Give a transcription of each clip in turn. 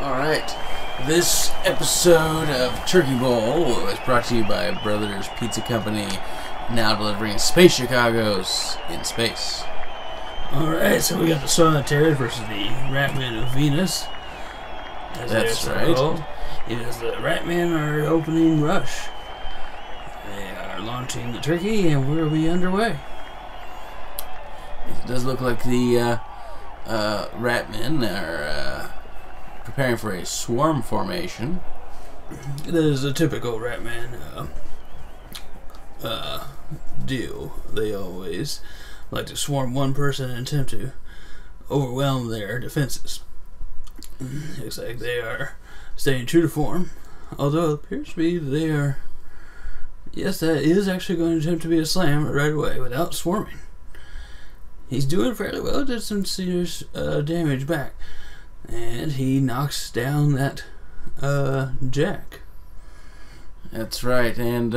Alright, this episode of Turkey Bowl was brought to you by Brothers Pizza Company, now delivering Space Chicago's in space. Alright, so we got the Solitaires versus the Ratmen of Venus. That's right. Called. It is the Ratmen are opening rush. They are launching the turkey and we'll be underway. It does look like the Ratmen are preparing for a swarm formation. That is a typical Ratman deal. They always like to swarm one person and attempt to overwhelm their defenses. Looks like they are staying true to form, although it appears to be they are. Yes, that is actually going to attempt to be a slam right away without swarming. He's doing fairly well, did some serious damage back. And he knocks down that jack. That's right, and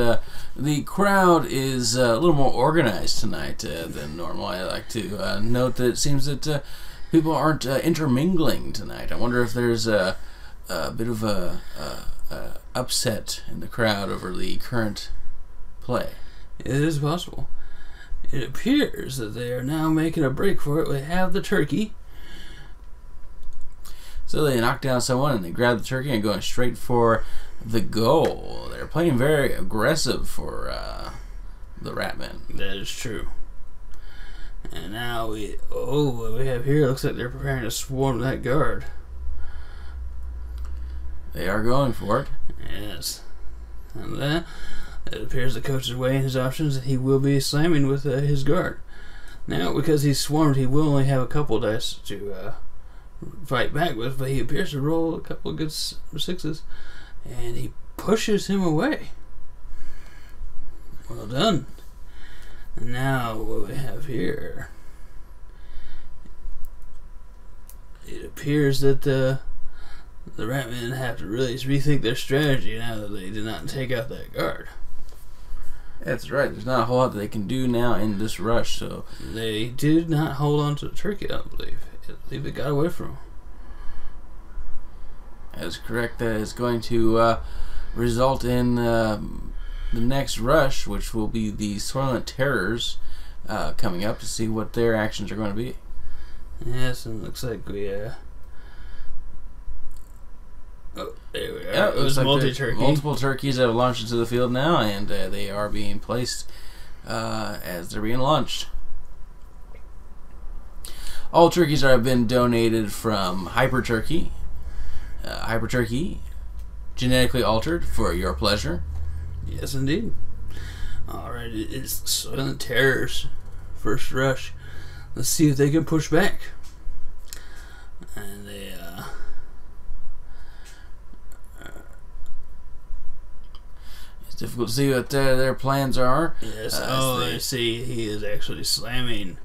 the crowd is a little more organized tonight than normal. I like to note that it seems that people aren't intermingling tonight. I wonder if there's a bit of a upset in the crowd over the current play. It is possible. It appears that they are now making a break for it. They have the turkey. So they knock down someone and they grab the turkey and going straight for the goal. They're playing very aggressive for the Ratmen. That is true. And now what we have here looks like they're preparing to swarm that guard. They are going for it. Yes. And then it appears the coach is weighing his options and he will be slamming with his guard. Now, because he's swarmed, he will only have a couple dice to fight back with, but he appears to roll a couple of good sixes, and he pushes him away. Well done. And now what we have here, it appears that the Ratmen have to really rethink their strategy now that they did not take out that guard. That's right. There's not a whole lot that they can do now in this rush, so they did not hold on to the turkey, I don't believe. I believe it got away from him. That's correct. That is going to result in the next rush, which will be the Soylent Terrors coming up to see what their actions are going to be. Yes, and it looks like we oh, there we are. Yeah, it was multi-turkey. Multiple turkeys have launched into the field now, and they are being placed as they're being launched. All turkeys have been donated from Hyper Turkey. Hyper Turkey, genetically altered for your pleasure. Yes, indeed. Alright, it's Soylent Terrors first rush. Let's see if they can push back. And they it's difficult to see what their plans are. Yes. I see. He is actually slamming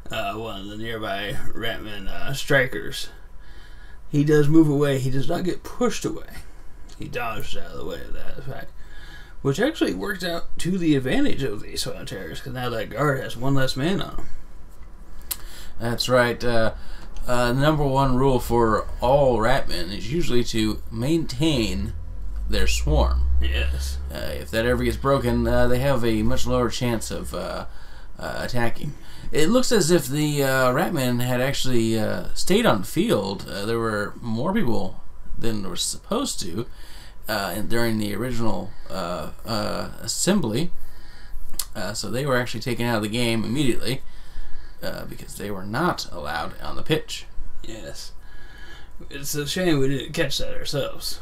one of the nearby Ratman strikers. He does move away. He does not get pushed away. He dodged out of the way of that fact, which actually worked out to the advantage of the Soylent Terrors, because now that guard has one less man on him. That's right. The number one rule for all Ratmen is usually to maintain their swarm. Yes. If that ever gets broken, they have a much lower chance of attacking. It looks as if the Ratmen had actually stayed on the field. There were more people than were supposed to during the original assembly. So they were actually taken out of the game immediately because they were not allowed on the pitch. Yes. It's a shame we didn't catch that ourselves.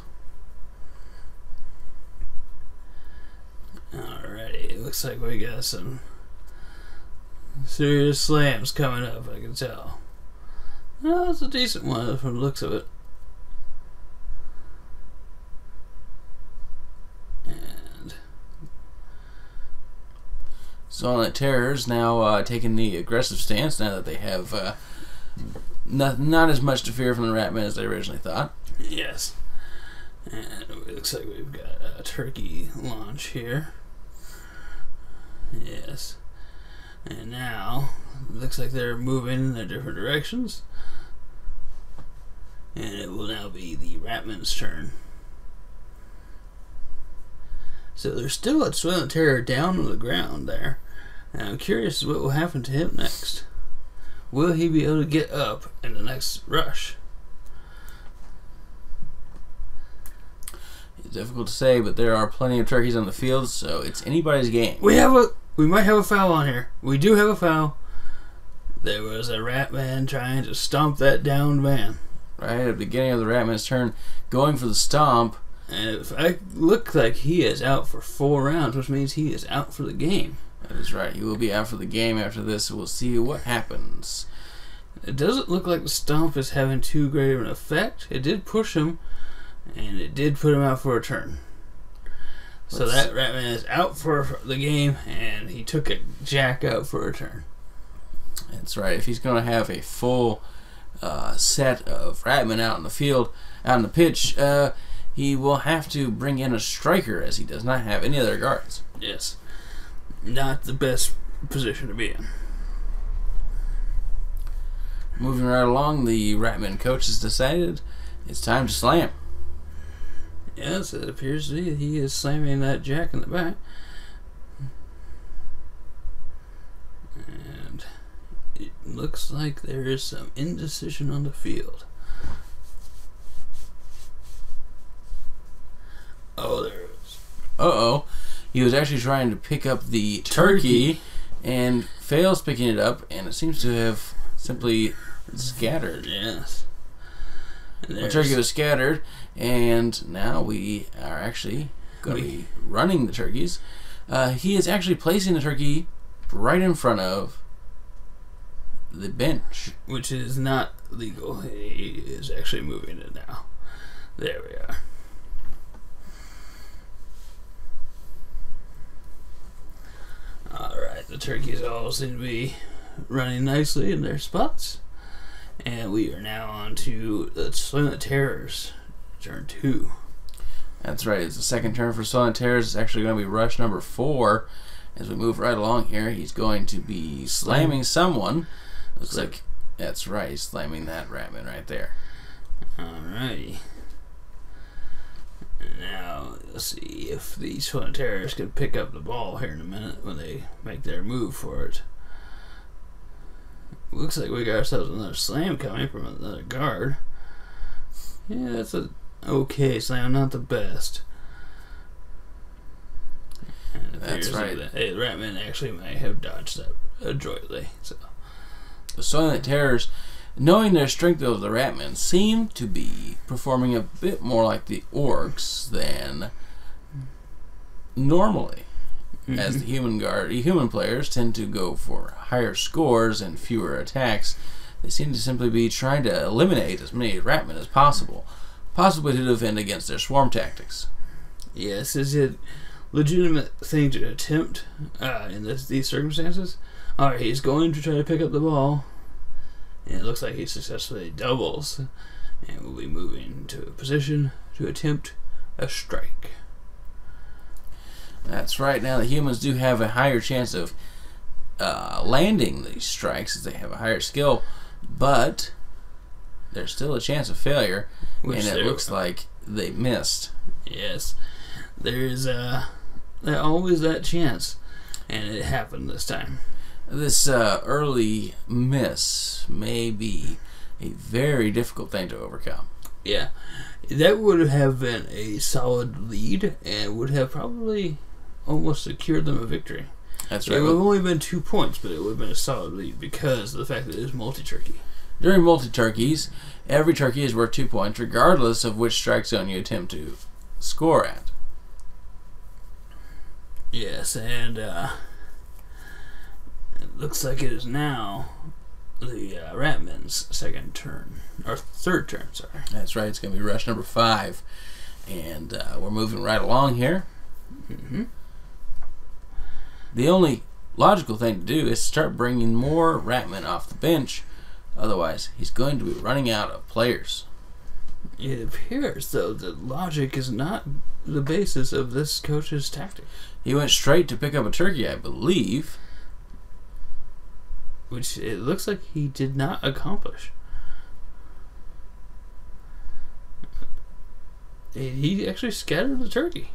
Alrighty, it looks like we got some serious slams coming up, I can tell. No, it's a decent one from the looks of it. And Soylent Terrors now taking the aggressive stance now that they have not as much to fear from the Ratmen as they originally thought. yes. And it looks like we've got a turkey launch here. Yes. And now, looks like they're moving in their different directions. And it will now be the Ratman's turn. So there's still a Soylent Terror down on the ground there. And I'm curious what will happen to him next. Will he be able to get up in the next rush? It's difficult to say, but there are plenty of turkeys on the field, so it's anybody's game. We might have a foul on here. We do have a foul. There was a Ratman trying to stomp that downed man. Right at the beginning of the Ratman's turn, going for the stomp. And it looks like he is out for 4 rounds, which means he is out for the game. That is right. He will be out for the game after this. We'll see what happens. It doesn't look like the stomp is having too great of an effect. It did push him, and it did put him out for a turn. So that Ratman is out for the game, and he took a jack out for a turn. That's right. If he's going to have a full set of Ratman out in the field, out in the pitch, he will have to bring in a striker, as he does not have any other guards. Yes. Not the best position to be in. Moving right along, the Ratman coach has decided it's time to slam. Yes, it appears to be he is slamming that jack in the back. And it looks like there is some indecision on the field. Oh, there it is. Uh-oh. He was actually trying to pick up the turkey and fails picking it up, and it seems to have simply scattered. Yes. The turkey was scattered, and now we are actually going to be running the turkeys. He is actually placing the turkey right in front of the bench. Which is not legal. He is actually moving it now. There we are. Alright, the turkeys all seem to be running nicely in their spots. And we are now on to the Soylent Terrors, turn 2. That's right, it's the second turn for Soylent Terrors. It's actually going to be rush number 4. As we move right along here, he's going to be slamming someone. Looks like, that's right, he's slamming that Ratman right there. Alrighty. Now, let's see if the Soylent Terrors can pick up the ball here in a minute when they make their move for it. Looks like we got ourselves another slam coming from another guard. Yeah, that's a okay slam, not the best. And that's right. The Ratman actually may have dodged that adroitly. So the Soylent Terrors, knowing their strength over the Ratman, seem to be performing a bit more like the orcs than normally. As the human players tend to go for higher scores and fewer attacks, they seem to simply be trying to eliminate as many Ratmen as possible, possibly to defend against their swarm tactics. Yes, is it a legitimate thing to attempt in these circumstances? Alright, he's going to try to pick up the ball, and it looks like he successfully doubles, and we'll be moving to a position to attempt a strike. That's right. Now the humans do have a higher chance of landing these strikes as they have a higher skill, but there's still a chance of failure, and it looks like they missed. Yes, there's always that chance, and it happened this time. This early miss may be a very difficult thing to overcome. Yeah, that would have been a solid lead and would have probably almost secured them a victory. That's right. It would have only been 2 points, but it would have been a solid lead because of the fact that it is multi-turkey. During multi-turkeys, every turkey is worth 2 points, regardless of which strike zone you attempt to score at. Yes, and it looks like it is now the Ratman's second turn, or third turn, sorry. That's right, it's going to be rush number 5, and we're moving right along here. The only logical thing to do is start bringing more Ratmen off the bench, otherwise he's going to be running out of players. It appears, though, that logic is not the basis of this coach's tactic. He went straight to pick up a turkey, I believe. Which it looks like he did not accomplish. he actually scattered the turkey.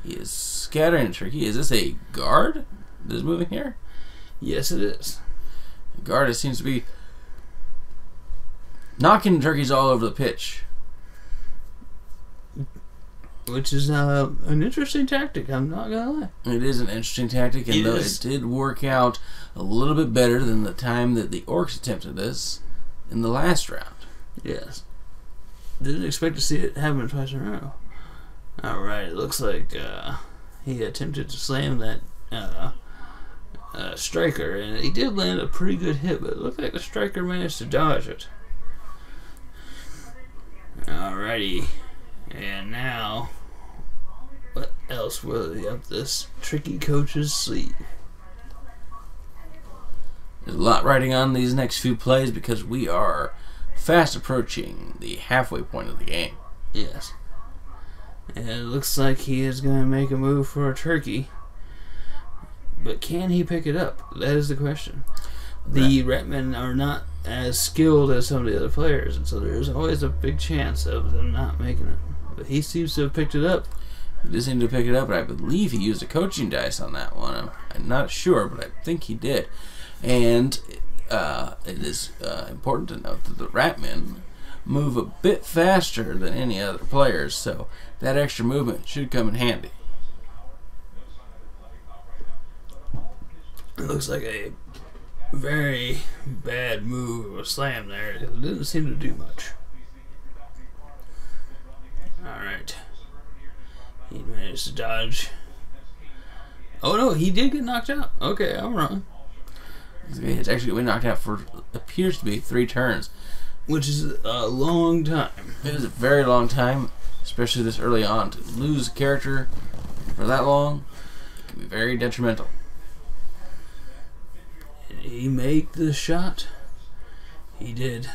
He is scattering a turkey. Is this a guard that is moving here? Yes, it is. The guard seems to be knocking turkeys all over the pitch. Which is an interesting tactic, I'm not gonna lie. It is an interesting tactic, and though it did work out a little bit better than the time that the Orcs attempted this in the last round. Yes. Didn't expect to see it happen twice in a row. Alright, it looks like he attempted to slam that striker, and he did land a pretty good hit, but it looked like the striker managed to dodge it. Alrighty. And now, what else will be up this tricky coach's sleeve? There's a lot riding on these next few plays because we are fast approaching the halfway point of the game. Yes. And it looks like he is going to make a move for a turkey. But can he pick it up? That is the question. The Ratmen are not as skilled as some of the other players, and so there's always a big chance of them not making it. But he seems to have picked it up. He did seem to pick it up, but I believe he used a coaching dice on that one. I'm not sure, but I think he did. And it is important to note that the Ratmen move a bit faster than any other players, so that extra movement should come in handy. It looks like a very bad move of a slam there. It didn't seem to do much. Alright. He managed to dodge. Oh no, he did get knocked out. Okay, I'm wrong. It's actually been knocked out for appears to be 3 turns. Which is a long time. It is a very long time, especially this early on. To lose a character for that long, it can be very detrimental. Did he make the shot? He did.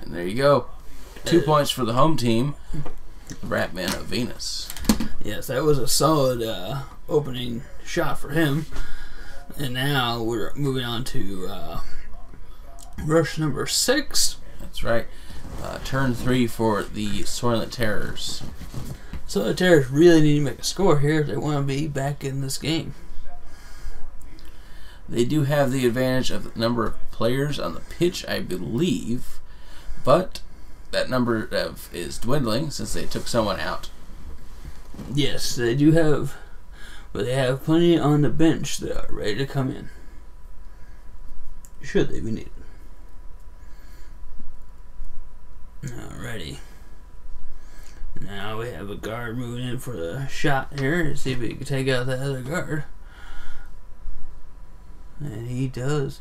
And there you go. 2 points for the home team, the Ratman of Venus. Yes, that was a solid opening shot for him. And now we're moving on to rush number 6. That's right. Turn 3 for the Soylent Terrors. So the Terrors really need to make a score here if they want to be back in this game. They do have the advantage of the number of players on the pitch, I believe, but that number is dwindling since they took someone out. Yes, they do have, but they have plenty on the bench that are ready to come in. Should they be needed. Alrighty. Now we have a guard moving in for the shot here to see if he can take out that other guard. And he does.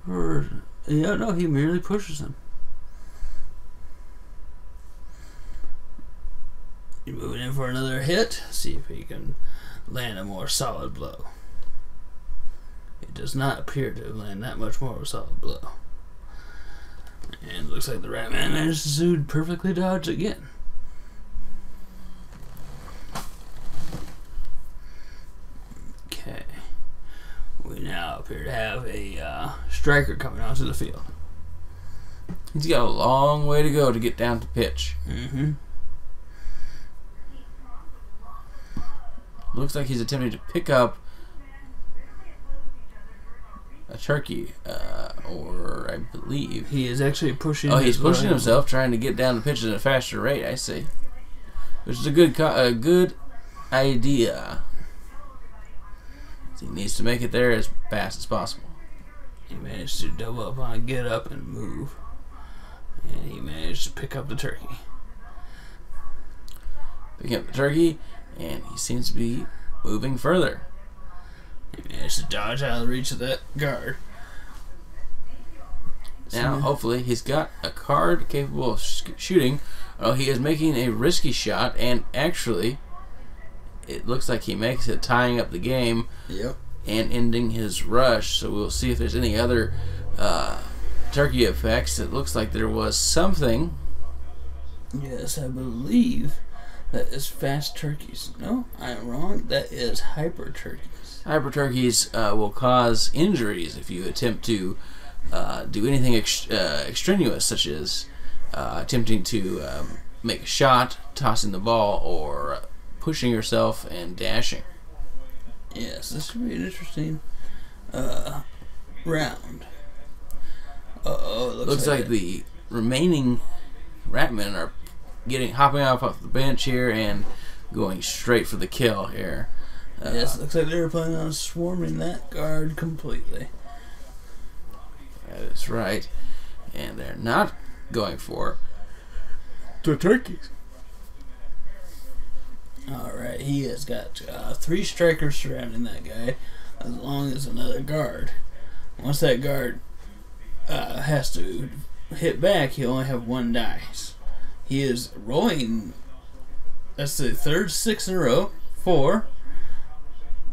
Or, no, he merely pushes him. He's moving in for another hit. See if he can land a more solid blow. It does not appear to land that much more of a solid blow. And looks like the Ratman managed to perfectly dodge again. Okay. We now appear to have a striker coming onto the field. He's got a long way to go to get down to pitch. Mm-hmm. Looks like he's attempting to pick up a turkey, or I believe he is actually pushing. Oh, he's pushing himself, trying to get down the pitch at a faster rate. I see, which is a good idea. He needs to make it there as fast as possible. He managed to double up on get up and move, and he managed to pick up the turkey. Picking up the turkey, and he seems to be moving further. He managed to dodge out of the reach of that guard. Now, hopefully, he's got a card capable of shooting. Oh, he is making a risky shot, and actually, it looks like he makes it, tying up the game. Yep. And ending his rush. So we'll see if there's any other turkey effects. It looks like there was something. Yes, I believe that is fast turkeys. No, I am wrong. That is hyper turkeys. Hyper turkeys will cause injuries if you attempt to do anything extraneous, such as attempting to make a shot, tossing the ball, or pushing yourself and dashing. Yes, this should be an interesting round. Looks like the remaining Ratmen are hopping off the bench here and going straight for the kill here. Yes, looks like they're planning on swarming that guard completely. That is right. And they're not going for the turkeys. Alright, he has got 3 strikers surrounding that guy, as long as another guard. Once that guard has to hit back, he'll only have 1 dice. He is rolling, that's the third 6 in a row, 4,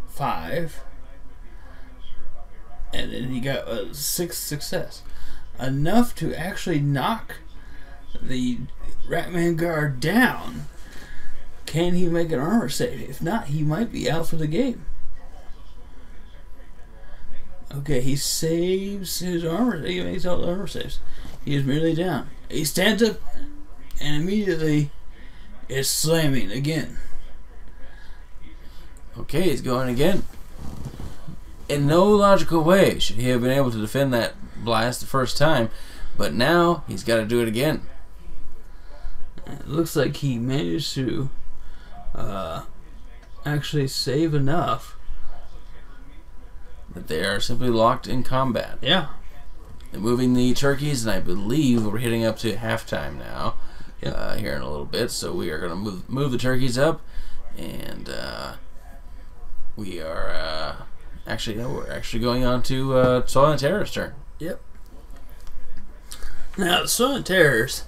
5, and then he got a 6th success. Enough to actually knock the Ratman guard down. Can he make an armor save? If not, he might be out for the game. Okay, he saves his armor. He makes all the armor saves. He is merely down. He stands up and immediately is slamming again. Okay, he's going again. In no logical way should he have been able to defend that blast the first time, but now he's got to do it again. It looks like he managed to actually save enough that they are simply locked in combat. Yeah. They're moving the turkeys, and I believe we're hitting up to halftime now. Here in a little bit, so we are going to move the turkeys up, and we are we're actually going on to Silent Terror's turn. Yep. Now the Silent Terrors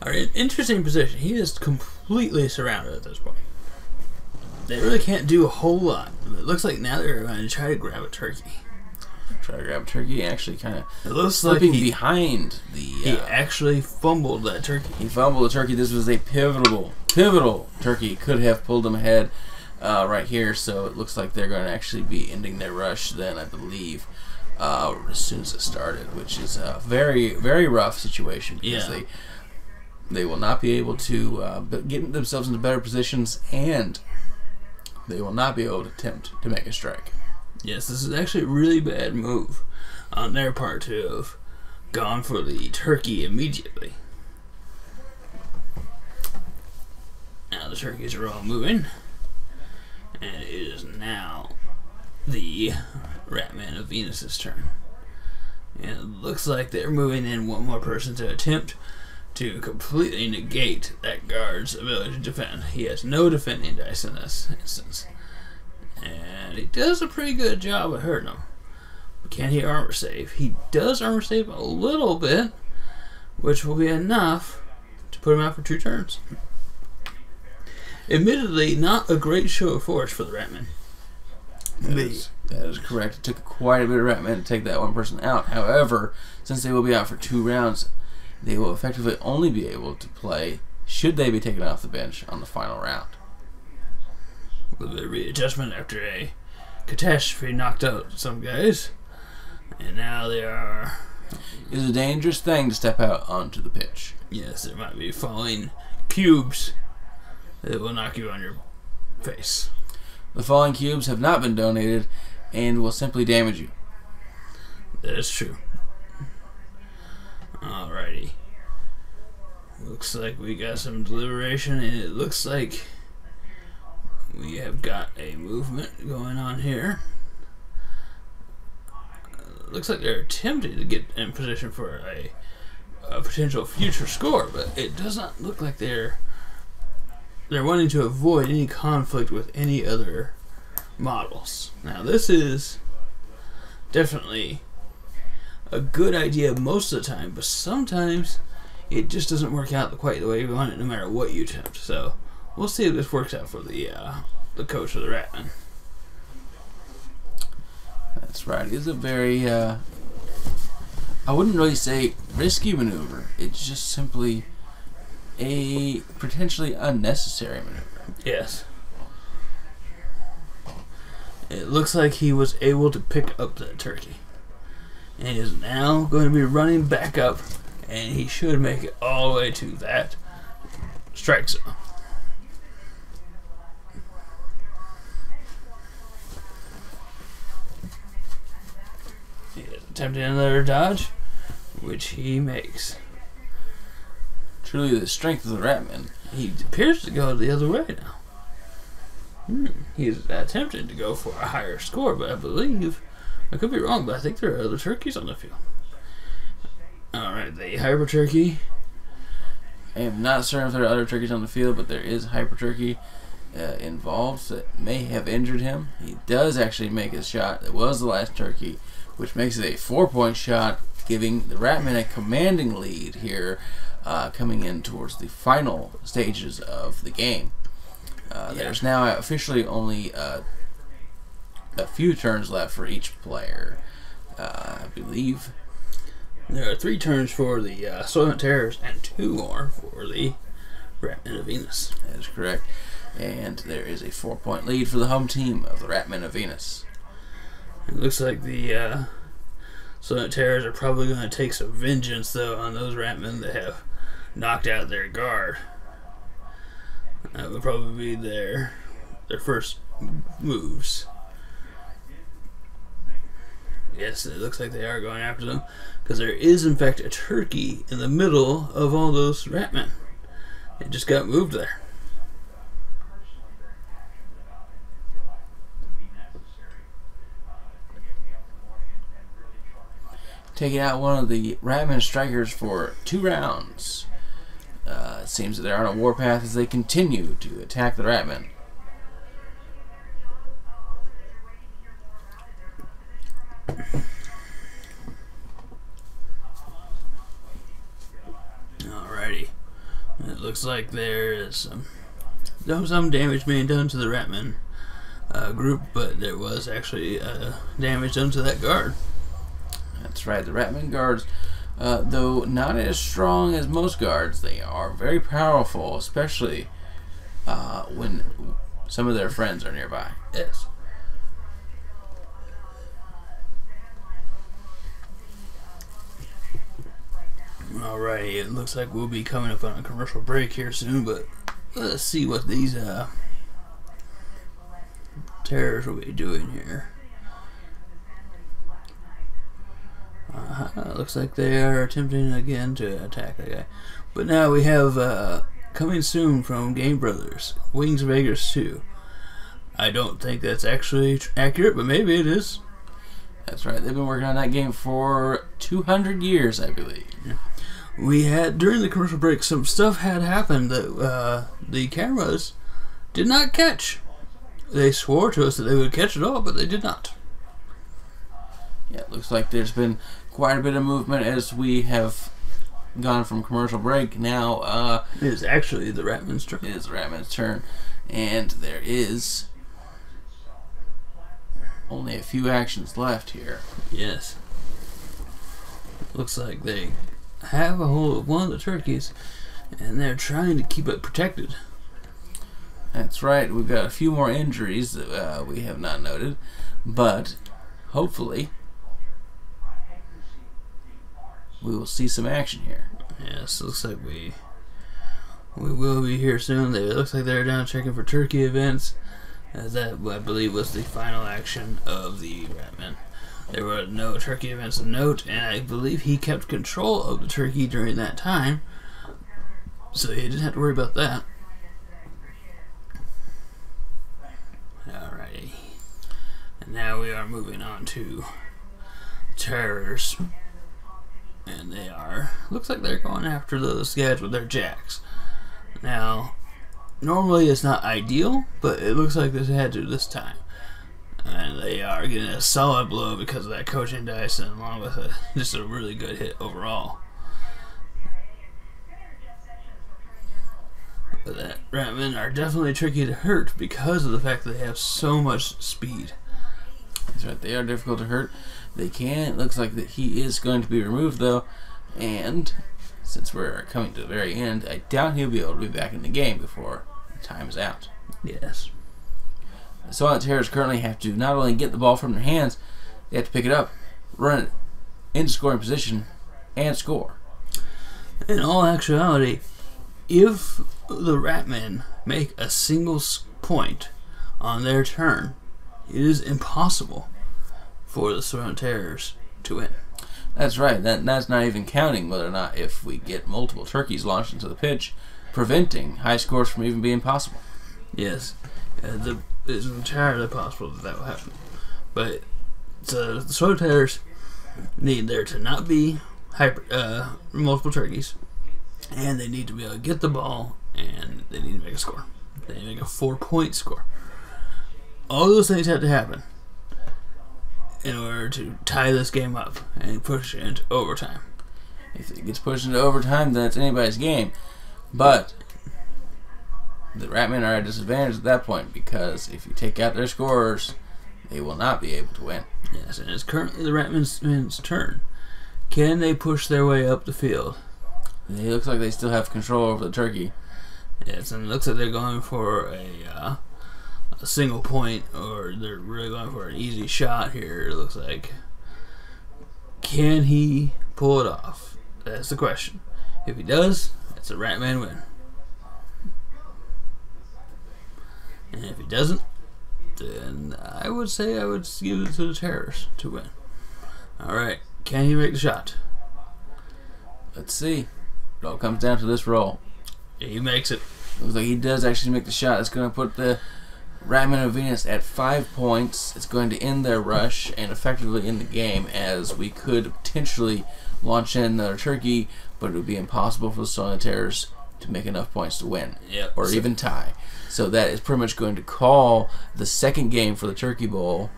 are in an interesting position. He is completely surrounded at this point. They really can't do a whole lot. It looks like now they're going to try to grab a turkey. Try to grab a turkey, actually kind of slipping like behind the... he actually fumbled that turkey. He fumbled the turkey. This was a pivotal turkey. Could have pulled him ahead right here, so it looks like they're going to actually be ending their rush then, I believe, as soon as it started, which is a very, very rough situation because they will not be able to get themselves into better positions, and they will not be able to attempt to make a strike. Yes, this is actually a really bad move on their part to have gone for the turkey immediately. Now the turkeys are all moving, and it is now the Ratman of Venus's turn. And it looks like they're moving in 1 more person to attempt to completely negate that guard's ability to defend. He has no defending dice in this instance. And he does a pretty good job of hurting him. But can he armor save? He does armor save a little bit, which will be enough to put him out for 2 turns. Admittedly, not a great show of force for the Ratman. That is correct. It took quite a bit of Ratman to take that 1 person out. However, since they will be out for 2 rounds, they will effectively only be able to play should they be taken off the bench on the final round. A little bit of readjustment after a catastrophe knocked out some guys, and now they are... It is a dangerous thing to step out onto the pitch. Yes, there might be falling cubes that will knock you on your face. The falling cubes have not been donated and will simply damage you. That is true. Alrighty. Looks like we got some deliberation, and it looks like we have got a movement going on here. Looks like they're attempting to get in position for a potential future score, but it does not look like they're wanting to avoid any conflict with any other models. Now, this is definitely a good idea most of the time, but sometimes it just doesn't work out quite the way you want it, no matter what you attempt. So we'll see if this works out for the coach of the Ratman. That's right. It is a very, I wouldn't really say risky maneuver. It's just simply a potentially unnecessary maneuver. Yes. It looks like he was able to pick up that turkey, and is now going to be running back up, and he should make it all the way to that strike zone. He is attempting another dodge, which he makes. Truly the strength of the Ratman. He appears to go the other way now. He's attempting to go for a higher score, but I believe, I could be wrong, but I think there are other turkeys on the field. Alright, the Hyper Turkey. I am not certain if there are other turkeys on the field, but there is Hyper Turkey involved that may have injured him. He does actually make his shot. It was the last turkey, which makes it a 4-point shot, giving the Ratman a commanding lead here, coming in towards the final stages of the game. There's now officially only a few turns left for each player, I believe. There are 3 turns for the Soylent Terrors and 2 more for the Ratman of Venus. That is correct. And there is a 4-point lead for the home team of the Ratman of Venus. It looks like the Soylent Terrors are probably going to take some vengeance, though, on those Ratmen that have knocked out their guard. That would probably be their first moves. Yes, it looks like they are going after them, because there is, in fact, a turkey in the middle of all those Ratmen. It just got moved there. Taking out one of the Ratman strikers for 2 rounds. It seems that they're on a warpath as they continue to attack the Ratman. Alrighty. It looks like there is some damage being done to the Ratman group, but there was actually damage done to that guard. That's right, the Ratman guards, though not as strong as most guards, they are very powerful, especially when some of their friends are nearby. Yes. Alrighty, it looks like we'll be coming up on a commercial break here soon, but let's see what these terrors will be doing here. Looks like they are attempting again to attack that guy. But now we have coming soon from Game Brothers, Wings of Aegis 2. I don't think that's actually accurate, but maybe it is. That's right, they've been working on that game for 200 years, I believe. Yeah. We had, during the commercial break, some stuff had happened that the cameras did not catch. They swore to us that they would catch it all, but they did not. Yeah, it looks like there's been quite a bit of movement as we have gone from commercial break. Now, it is actually the Ratman's turn. It is the Ratman's turn, and there is only a few actions left here. Yes. Looks like they have a hold of one of the turkeys, and they're trying to keep it protected. That's right. We've got a few more injuries that we have not noted, but hopefully we will see some action here. Yes, looks like we will be here soon. It looks like they're down checking for turkey events, as that, I believe, was the final action of the Ratman. There were no turkey events of note, and I believe he kept control of the turkey during that time, so he didn't have to worry about that. Alrighty. And now we are moving on to terrors. And they are, looks like they're going after those guys with their jacks. Now, normally it's not ideal, but it looks like this had to this time. And they are getting a solid blow because of that coaching dice, and along with just a really good hit overall. But that Ratmen are definitely tricky to hurt because of the fact that they have so much speed. That's right, they are difficult to hurt. They can. It looks like that he is going to be removed, though, and since we're coming to the very end, I doubt he'll be able to be back in the game before time is out. Yes. The Soylent Terrors currently have to not only get the ball from their hands, they have to pick it up, run it into scoring position, and score. In all actuality, if the Ratmen make a single point on their turn, it is impossible for the Soil Terrors to win. That's right. That's not even counting whether or not if we get multiple turkeys launched into the pitch, preventing high scores from even being possible. Yes, it's entirely possible that will happen. But the Soil Terrors need there to not be multiple turkeys, and they need to be able to get the ball, and they need to make a score. They need to make a 4-point score. All those things have to happen in order to tie this game up and push it into overtime. If it gets pushed into overtime, then it's anybody's game. But the Ratmen are at a disadvantage at that point, because if you take out their scorers, they will not be able to win. Yes, and it's currently the Ratmen's turn. Can they push their way up the field? It looks like they still have control over the turkey. Yes, and it looks like they're going for a single point, or they're really going for an easy shot here, it looks like. Can he pull it off? That's the question. If he does, it's a Ratman win. And if he doesn't, then I would say I would give it to the Terrors to win. Alright, can he make the shot? Let's see. It all comes down to this roll. He makes it. Looks like he does actually make the shot. It's going to put the Ratman of Venus at 5 points. It's going to end their rush and effectively end the game, as we could potentially launch in another turkey, but it would be impossible for the Soil Terrors to make enough points to win, Yep. or even tie. So that is pretty much going to call the second game for the Turkey Bowl,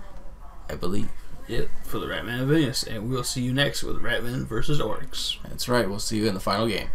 I believe. Yep, for the Ratman of Venus. And we'll see you next with Ratman versus Oryx. That's right. We'll see you in the final game.